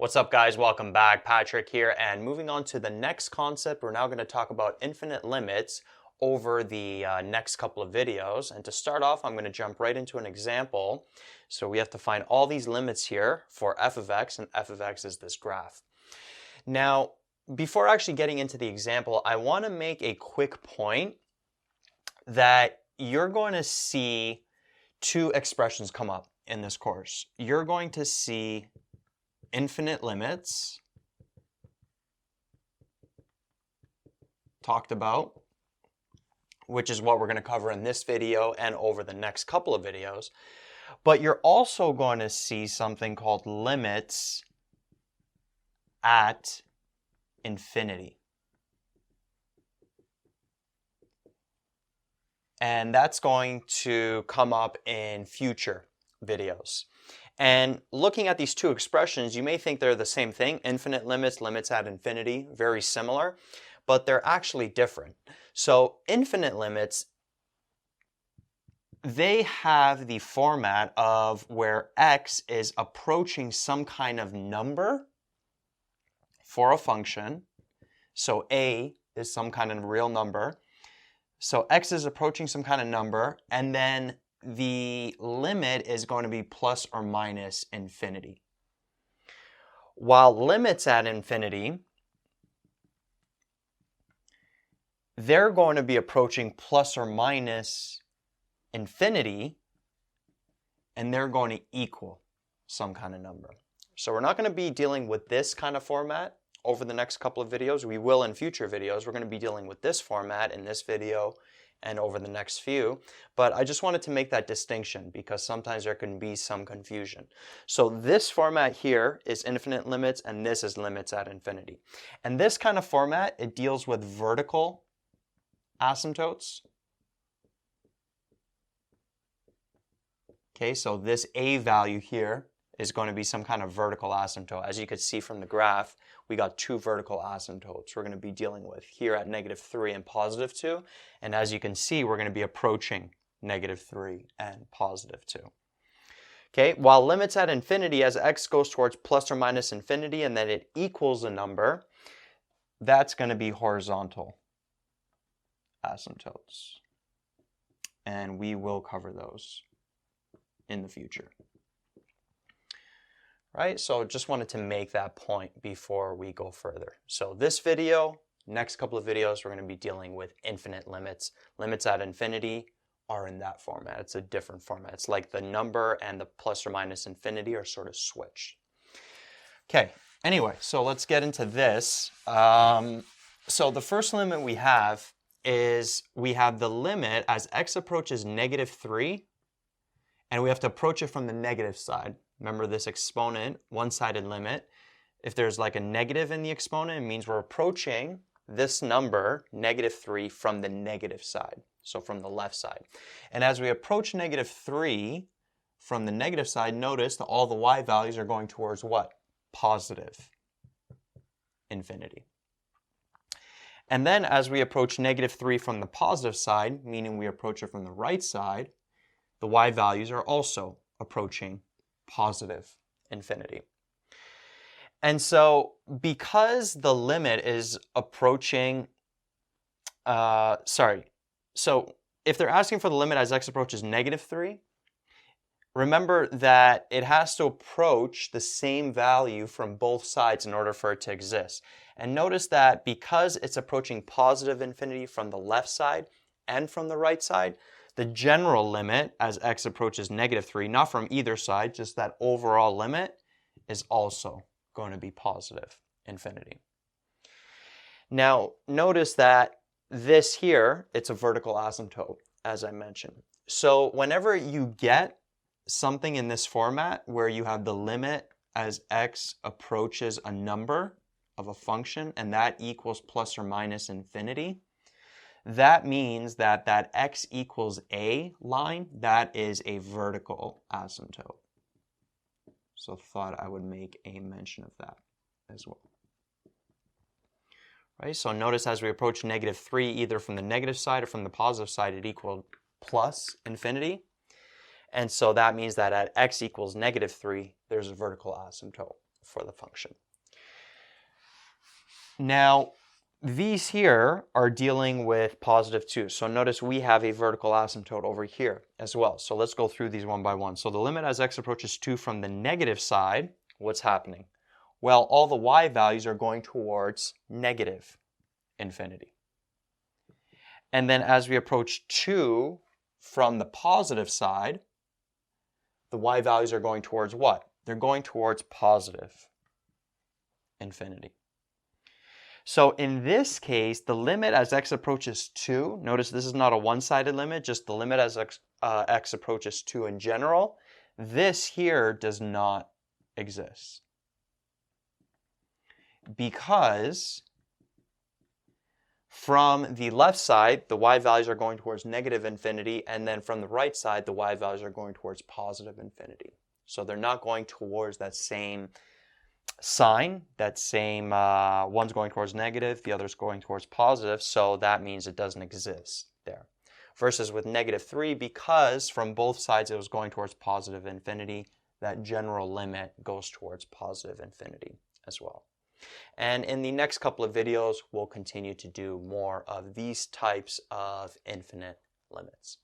What's up, guys? Welcome back. Patrick here, and moving on to the next concept, we're now going to talk about infinite limits over the next couple of videos. And to start off, I'm going to jump right into an example. So we have to find all these limits here for f of x, and f of x is this graph. Now, before actually getting into the example, I want to make a quick point that you're going to see two expressions come up in this course. You're going to see infinite limits talked about, which is what we're going to cover in this video and over the next couple of videos. But you're also going to see something called limits at infinity. And that's going to come up in future videos. And looking at these two expressions, you may think they're the same thing. Infinite limits, limits at infinity, very similar, but they're actually different. So infinite limits, they have the format of where x is approaching some kind of number for a function. So a is some kind of real number. So x is approaching some kind of number, and then the limit is going to be plus or minus infinity. While limits at infinity, they're going to be approaching plus or minus infinity, and they're going to equal some kind of number. So we're not going to be dealing with this kind of format over the next couple of videos. We will in future videos. We're going to be dealing with this format in this video and over the next few, but I just wanted to make that distinction because sometimes there can be some confusion. So this format here is infinite limits, and this is limits at infinity. And this kind of format, it deals with vertical asymptotes. Okay, so this a value here is going to be some kind of vertical asymptote. As you can see from the graph, we got two vertical asymptotes we're going to be dealing with here at -3 and +2. And as you can see, we're going to be approaching -3 and +2. Okay, while limits at infinity, as x goes towards plus or minus infinity and then it equals a number, that's going to be horizontal asymptotes. And we will cover those in the future. Right, so just wanted to make that point before we go further. So this video, next couple of videos, we're going to be dealing with infinite limits. Limits at infinity are in that format. It's a different format. It's like the number and the plus or minus infinity are sort of switched. Okay, anyway, so let's get into this. So the first limit we have is we have the limit as x approaches -3, and we have to approach it from the negative side. Remember this exponent, one-sided limit. If there's like a negative in the exponent, it means we're approaching this number, -3, from the negative side, so from the left side. And as we approach -3 from the negative side, notice that all the y values are going towards what? Positive infinity. And then as we approach -3 from the positive side, meaning we approach it from the right side, the y values are also approaching positive infinity. And so because the limit is approaching, so if they're asking for the limit as x approaches -3, remember that it has to approach the same value from both sides in order for it to exist. And notice that because it's approaching positive infinity from the left side and from the right side, the general limit as x approaches -3, not from either side, just that overall limit, is also going to be positive infinity. Now, notice that this here, it's a vertical asymptote, as I mentioned. So whenever you get something in this format where you have the limit as x approaches a number of a function and that equals plus or minus infinity, that means that that x equals a line, that is a vertical asymptote. So thought I would make a mention of that as well. Right, so notice as we approach -3, either from the negative side or from the positive side, it equaled plus infinity. And so that means that at x equals -3, there's a vertical asymptote for the function. Now, these here are dealing with positive 2. So notice we have a vertical asymptote over here as well. So let's go through these one by one. So the limit as x approaches 2 from the negative side, what's happening? Well, all the y values are going towards negative infinity. And then as we approach 2 from the positive side, the y values are going towards what? They're going towards positive infinity. So in this case, the limit as x approaches 2, notice this is not a one-sided limit, just the limit as x approaches 2 in general, this here does not exist. Because from the left side, the y values are going towards negative infinity, and then from the right side, the y values are going towards positive infinity. So they're not going towards that same sign, that same, one's going towards negative, the other's going towards positive, so that means it doesn't exist there. Versus with negative 3, because from both sides it was going towards positive infinity, that general limit goes towards positive infinity as well. And in the next couple of videos, we'll continue to do more of these types of infinite limits.